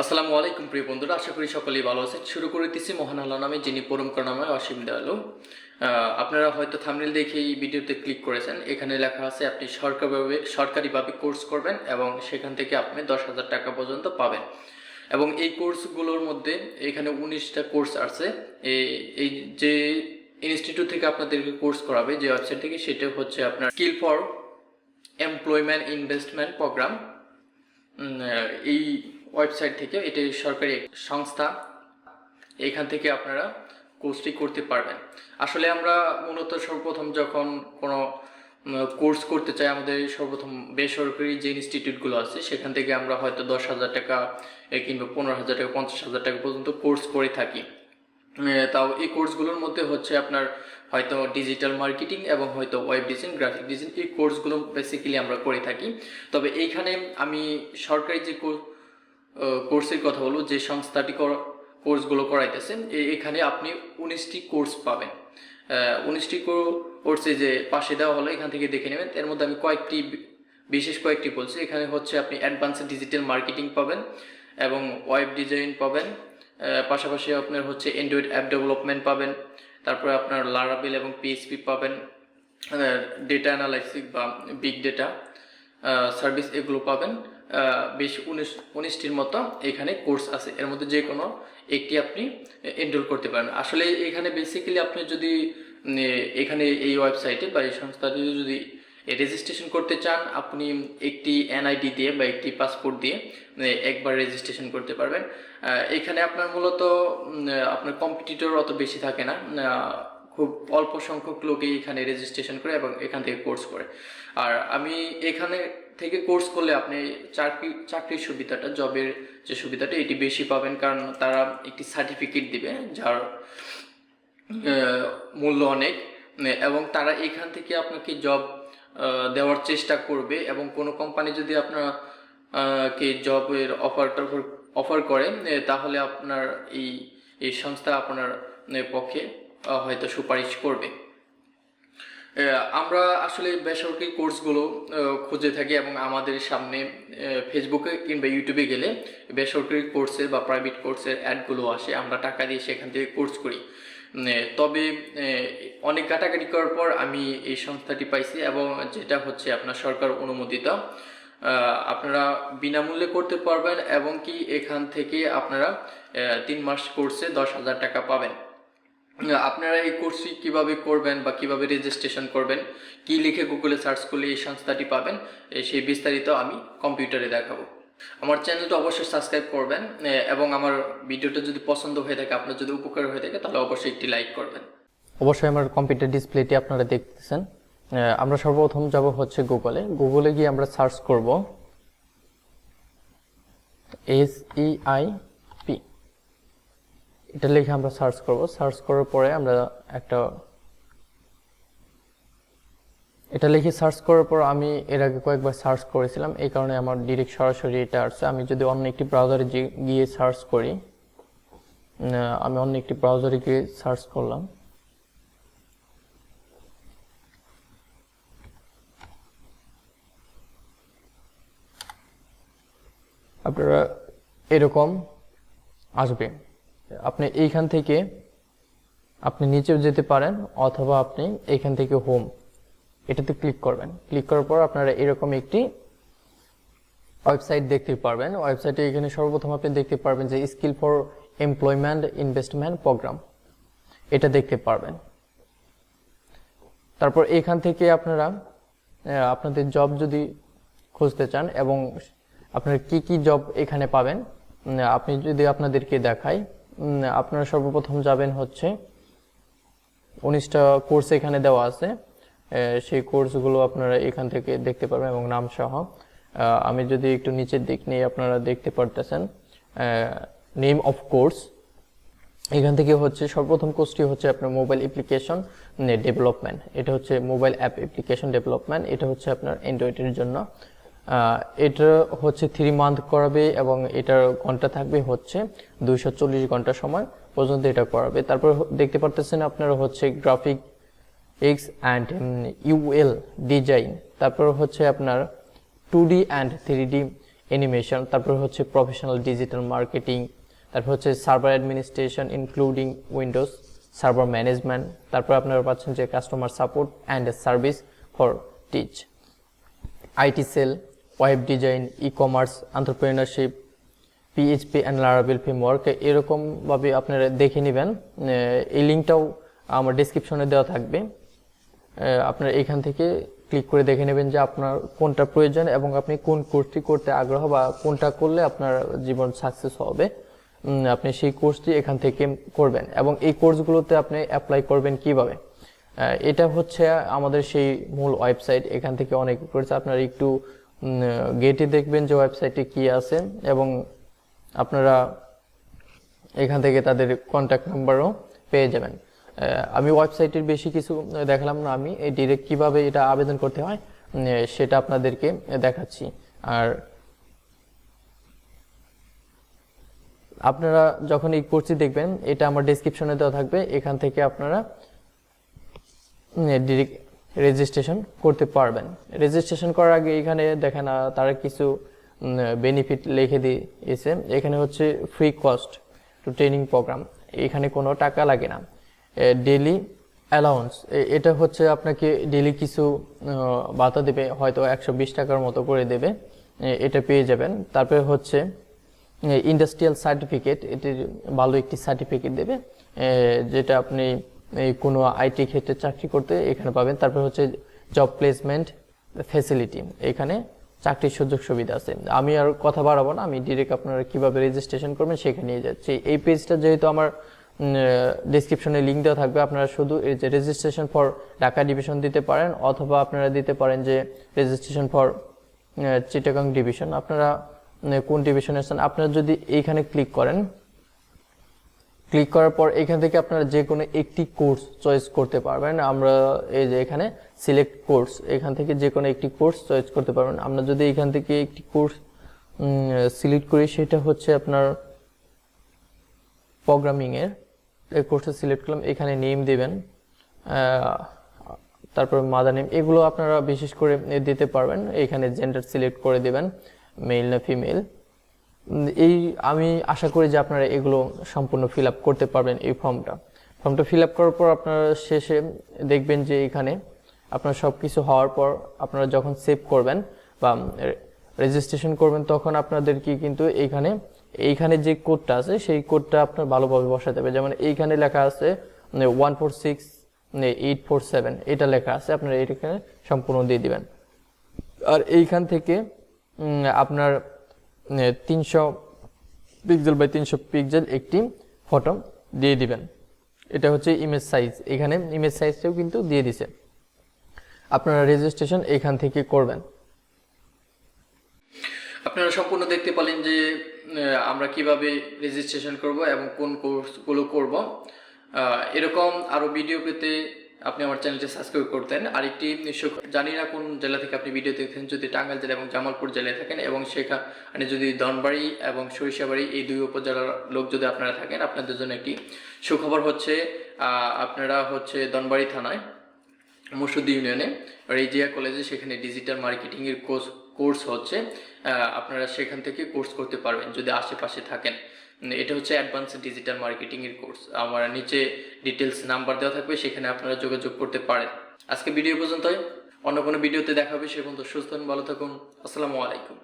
আসসালামু আলাইকুম প্রিয় বন্ধুরা, আশা করি সকলেই ভালো আছেন। শুরু করতেছি মহান আল্লাহ নামে, যিনি পরম করুণাময় অসীম দয়ালু। আপনারা হয়তো থাম্বনেল দেখে এই ভিডিওতে ক্লিক করেছেন। এখানে লেখা আছে আপনি সরকারিভাবে কোর্স করবেন এবং সেখান থেকে আপনি 10,000 টাকা পর্যন্ত পাবেন। এবং এই কোর্সগুলোর মধ্যে এখানে 19টা কোর্স আছে। এই যে ইনস্টিটিউট থেকে আপনাদেরকে কোর্স করাবে, যে ওয়েবসাইট থেকে, সেটা হচ্ছে আপনার skill for employment investment program. এই ওয়েবসাইট থেকে, এটি সরকারি সংস্থা, এখান থেকে আপনারা কোর্সটি করতে পারবেন। আসলে আমরা মূলত সর্বপ্রথম যখন কোনো কোর্স করতে চাই, আমাদের সর্বপ্রথম বেসরকারি যে ইনস্টিটিউটগুলো আছে সেখান থেকে আমরা হয়তো 10,000 টাকা কিংবা 15,000 টাকা, 50,000 টাকা পর্যন্ত কোর্স করে থাকি। তাও এই কোর্সগুলোর মধ্যে হচ্ছে আপনার হয়তো ডিজিটাল মার্কেটিং এবং হয়তো ওয়েব ডিজাইন, গ্রাফিক ডিজাইন, এই কোর্সগুলো বেসিক্যালি আমরা করে থাকি। তবে এইখানে আমি সরকারি যে কোর্সের কথা বলবো, যে সংস্থাটি কোর্সগুলো করাইতেছেন, এখানে আপনি 19টি কোর্স পাবেন। 19টি কোর্সে যে পাশে দেওয়া হলো, এখান থেকে দেখে নেবেন। এর মধ্যে আমি বিশেষ কয়েকটি বলছি। এখানে হচ্ছে আপনি অ্যাডভান্স ডিজিটাল মার্কেটিং পাবেন এবং ওয়েব ডিজাইন পাবেন। পাশাপাশি আপনার হচ্ছে অ্যান্ড্রয়েড অ্যাপ ডেভেলপমেন্ট পাবেন। তারপরে আপনার লারাবেল এবং পিএইচপি পাবেন। ডেটা অ্যানালাইসিস বা বিগ ডেটা সার্ভিস, এগুলো পাবেন। বেশ 19টির মতো এখানে কোর্স আছে। এর মধ্যে যে কোনো একটি আপনি এনরোল করতে পারেন। আসলে এখানে বেসিক্যালি আপনি যদি এখানে এই ওয়েবসাইটে বা এই সংস্থাতে যদি রেজিস্ট্রেশন করতে চান, আপনি একটি এনআইডি দিয়ে বা একটি পাসপোর্ট দিয়ে একবার রেজিস্ট্রেশন করতে পারবেন। এখানে আপনার মূলত আপনার কম্পিটিটর অত বেশি থাকে না, খুব অল্প সংখ্যক লোকই এখানে রেজিস্ট্রেশন করে এবং এখান থেকে কোর্স করে। আর আমি এখানে থেকে কোর্স করলে আপনি চাকরির সুবিধাটা, জবের যে সুবিধাটা, এটি বেশি পাবেন, কারণ তারা একটি সার্টিফিকেট দিবে যার মূল্য অনেক, এবং তারা এখান থেকে আপনাকে জব দেওয়ার চেষ্টা করবে। এবং কোনো কোম্পানি যদি আপনাকে জবের অফার করে, তাহলে আপনার এই সংস্থা আপনার পক্ষে হয়তো সুপারিশ করবে। আমরা আসলে বেসরকারি কোর্সগুলো খুঁজে থাকি এবং আমাদের সামনে ফেসবুকে কিংবা ইউটিউবে গেলে বেসরকারি কোর্সের বা প্রাইভেট কোর্সের অ্যাডগুলো আসে। আমরা টাকা দিয়ে সেখান থেকে কোর্স করি। তবে অনেক ঘাটাঘাটি করার পর আমি এই সংস্থাটি পাইছি, এবং যেটা হচ্ছে আপনার সরকার অনুমোদিত। আপনারা বিনামূল্যে করতে পারবেন, এবং কি এখান থেকে আপনারা 3 মাস কোর্সে 10,000 টাকা পাবেন। আপনারা এই কোর্সটি কিভাবে করবেন বা কিভাবে রেজিস্ট্রেশন করবেন, কি লিখে গুগলে সার্চ করলে এই সংস্থাটি পাবেন, সেই বিস্তারিত আমি কম্পিউটারে দেখাবো। আমার চ্যানেলটা অবশ্যই সাবস্ক্রাইব করবেন, এবং আমার ভিডিওটা যদি পছন্দ হয়ে থাকে, আপনার যদি উপকার হয়ে থাকে, তাহলে অবশ্যই একটি লাইক করবেন। অবশ্যই আমার কম্পিউটার ডিসপ্লেটি আপনারা দেখতেছেন। আমরা সর্বপ্রথম যাব হচ্ছে গুগলে গিয়ে আমরা সার্চ করব SEIP। এটা লিখে আমরা সার্চ করব। সার্চ করার পরে আমরা এটা লিখে সার্চ করার পর আমি এর আগে কয়েকবার সার্চ করেছিলাম, এই কারণে আমার ডিরেক্ট সরাসরি এটা আসছে। আমি যদি অন্য একটি ব্রাউজারে গিয়ে সার্চ করি, আমি অন্য একটি ব্রাউজারে গিয়ে সার্চ করলাম। আপনারা এরকম আসবে। আপনি এইখান থেকে আপনি নিচেও যেতে পারেন, অথবা আপনি এইখান থেকে হোম এটাতে ক্লিক করবেন। ক্লিক করার পর আপনারা এরকম একটি ওয়েবসাইট দেখতে পারবেন। ওয়েবসাইটে এখানে সর্বপ্রথম আপনি দেখতে পারবেন যে skill for employment investment program, এটা দেখতে পারবেন। তারপর এখান থেকে আপনারা আপনাদের জব যদি খুঁজতে চান এবং আপনারা কি কি জব এখানে পাবেন, আপনি যদি আপনাদেরকে দেখাই, আপনারা সর্বপ্রথম যাবেন হচ্ছে 19টা কোর্স এখানে দেওয়া আছে। সেই কোর্সগুলো আপনারা এখান থেকে দেখতে পারবেন এবং নাম সহ। আমি যদি একটু নিচের দিক নিয়ে, আপনারা দেখতে পারতেছেন নেম অফ কোর্স। এখান থেকে হচ্ছে সর্বপ্রথম কোর্সটি হচ্ছে আপনার মোবাইল অ্যাপ্লিকেশন ডেভেলপমেন্ট। এটা হচ্ছে মোবাইল অ্যাপ অ্যাপ্লিকেশন ডেভেলপমেন্ট। এটা হচ্ছে আপনার অ্যান্ড্রয়েডের জন্য। এটা হচ্ছে 3 মান্থ করাবে এবং এটার ঘন্টা থাকবে হচ্ছে 240 ঘন্টা সময় পর্যন্ত এটা করাবে। তারপর দেখতে পারতেছেন আপনারা হচ্ছে graphic x and UL design, তারপর হচ্ছে আপনার 2D অ্যান্ড 3D অ্যানিমেশন, তারপর হচ্ছে প্রফেশনাল ডিজিটাল মার্কেটিং, তারপর হচ্ছে server administration including Windows server management, তারপর আপনারা পাচ্ছেন যে customer support and service for teach, IT cell, web design, e commerce, entrepreneurship, PHP and Laravel framework. এরকমভাবে আপনারা দেখে নেবেন। এই লিঙ্কটাও আমার ডেসক্রিপশনে দেওয়া থাকবে। আপনারা এখান থেকে ক্লিক করে দেখে নেবেন যে আপনার কোনটা প্রয়োজন এবং আপনি কোন কোর্সটি করতে আগ্রহ বা কোনটা করলে আপনার জীবন সাকসেস হবে। আপনি সেই কোর্সটি এখান থেকে করবেন এবং এই কোর্সগুলোতে আপনি অ্যাপ্লাই করবেন কিভাবে। এটা হচ্ছে আমাদের সেই মূল ওয়েবসাইট। এখান থেকে অনেক কোর্স আপনারা একটু গেটে দেখবেন যে ওয়েবসাইটে কি আছে এবং আপনারা এখান থেকে তাদের কন্ট্যাক্ট নাম্বারও পেয়ে যাবেন। আমি ওয়েবসাইটের বেশি কিছু দেখালাম না, আমি এই ডিরেক্ট কিভাবে এটা আবেদন করতে হয় সেটা আপনাদেরকে দেখাচ্ছি। আর আপনারা যখন এই কোর্সটি দেখবেন, এটা আমার ডেসক্রিপশনে দেওয়া থাকবে, এখান থেকে আপনারা ডিরেক্ট রেজিস্ট্রেশন করতে পারবেন। রেজিস্ট্রেশন করার আগে এখানে দেখেন তারা কিছু বেনিফিট লিখে দিয়েছে। এখানে হচ্ছে free cost to training program, এখানে কোনো টাকা লাগে না। ডেইলি অ্যালাউন্স, এটা হচ্ছে আপনাকে ডেইলি কিছু ভাতা দেবে, হয়তো 120 টাকার মতো করে দেবে, এটা পেয়ে যাবেন। তারপরে হচ্ছে ইন্ডাস্ট্রিয়াল সার্টিফিকেট, এটির ভালো একটি সার্টিফিকেট দেবে যেটা আপনি কোনো আইটি ক্ষেত্রে চাকরি করতে এখানে পাবেন। তারপর হচ্ছে জব প্লেসমেন্ট ফ্যাসিলিটি, এখানে চাকরির সুযোগ সুবিধা আছে। আমি আর কথা বাড়াবো না, আমি ডিরেক্ট আপনারা কিভাবে রেজিস্ট্রেশন করবেন সেখানে নিয়ে যাচ্ছি। এই পেজটা যেহেতু আমার ডেসক্রিপশনে লিঙ্ক দেওয়া থাকবে, আপনারা শুধু এই যে রেজিস্ট্রেশন ফর ঢাকা ডিভিশন দিতে পারেন অথবা আপনারা দিতে পারেন যে রেজিস্ট্রেশন ফর চিটাগাং ডিভিশন। আপনারা কোন ডিভিশনে আছেন, আপনারা যদি এইখানে ক্লিক করেন, ক্লিক করার পর এখান থেকে আপনারা যে কোনো একটি কোর্স চয়েস করতে পারবেন। আমরা এই যে এখানে সিলেক্ট কোর্স, এখান থেকে যে কোনো একটি কোর্স চয়েস করতে পারবেন। আমরা যদি এখান থেকে একটি কোর্স সিলেক্ট করি, সেটা হচ্ছে আপনার প্রোগ্রামিং এর এই কোর্সটা সিলেক্ট করলাম, এখানে নেম দিবেন, তারপর মাদার নেম, এগুলো আপনারা বিশেষ করে দিতে পারবেন। এখানে জেন্ডার সিলেক্ট করে দিবেন, মেল না ফিমেল। এই আমি আশা করি যে আপনারা এগুলো সম্পূর্ণ ফিল আপ করতে পারবেন। এই ফর্মটা ফিল আপ করার পর আপনারা শেষে দেখবেন যে এখানে আপনার সব কিছু হওয়ার পর আপনারা যখন সেভ করবেন বা রেজিস্ট্রেশন করবেন, তখন আপনাদেরকে কিন্তু এইখানে যে কোডটা আছে সেই কোডটা আপনার ভালোভাবে বসাতে হবে। যেমন এইখানে লেখা আছে 146847, এটা লেখা আছে, আপনারা এখানে সম্পূর্ণ দিয়ে দিবেন। আর এইখান থেকে আপনার 300 পিক্সেল বাই 300 পিক্সেল একটি ফটো দিয়ে দিবেন। এটা হচ্ছে ইমেজ সাইজ, এখানে ইমেজ সাইজটাও কিন্তু দিয়ে দিছে। আপনারা রেজিস্ট্রেশন এখান থেকে করবেন। আপনারা সম্পূর্ণ দেখতে পেলেন যে আমরা কিভাবে রেজিস্ট্রেশন করব এবং কোন কোর্সগুলো করব। এরকম আরও ভিডিও পেতে আপনি আমার চ্যানেলটি সাবস্ক্রাইব করতেন। আরেকটি জানি না কোন জেলা থেকে আপনি ভিডিও দেখছেন, যদি টাঙ্গাইল জেলা এবং জামালপুর জেলায় থাকেন এবং সেখানে যদি ধনবাড়ি এবং সরিষাবাড়ি এই দুই উপজেলার লোক যদি আপনারা থাকেন, আপনাদের জন্য একটি সুখবর হচ্ছে আপনারা হচ্ছে ধনবাড়ি থানায় মুর্শিদি ইউনিয়নে রেজিয়া কলেজে, সেখানে ডিজিটাল মার্কেটিংয়ের কোর্স হচ্ছে, আপনারা সেখান থেকে কোর্স করতে পারবেন যদি আশেপাশে থাকেন। এটা হচ্ছে অ্যাডভান্স ডিজিটাল মার্কেটিংয়ের কোর্স। আমার নিচে ডিটেলস নাম্বার দেওয়া থাকবে, সেখানে আপনারা যোগাযোগ করতে পারেন। আজকে ভিডিও পর্যন্তই, অন্য কোনো ভিডিওতে দেখা হবে। সে পর্যন্ত সুস্থ থাকুন, ভালো থাকুন। আসসালামু আলাইকুম।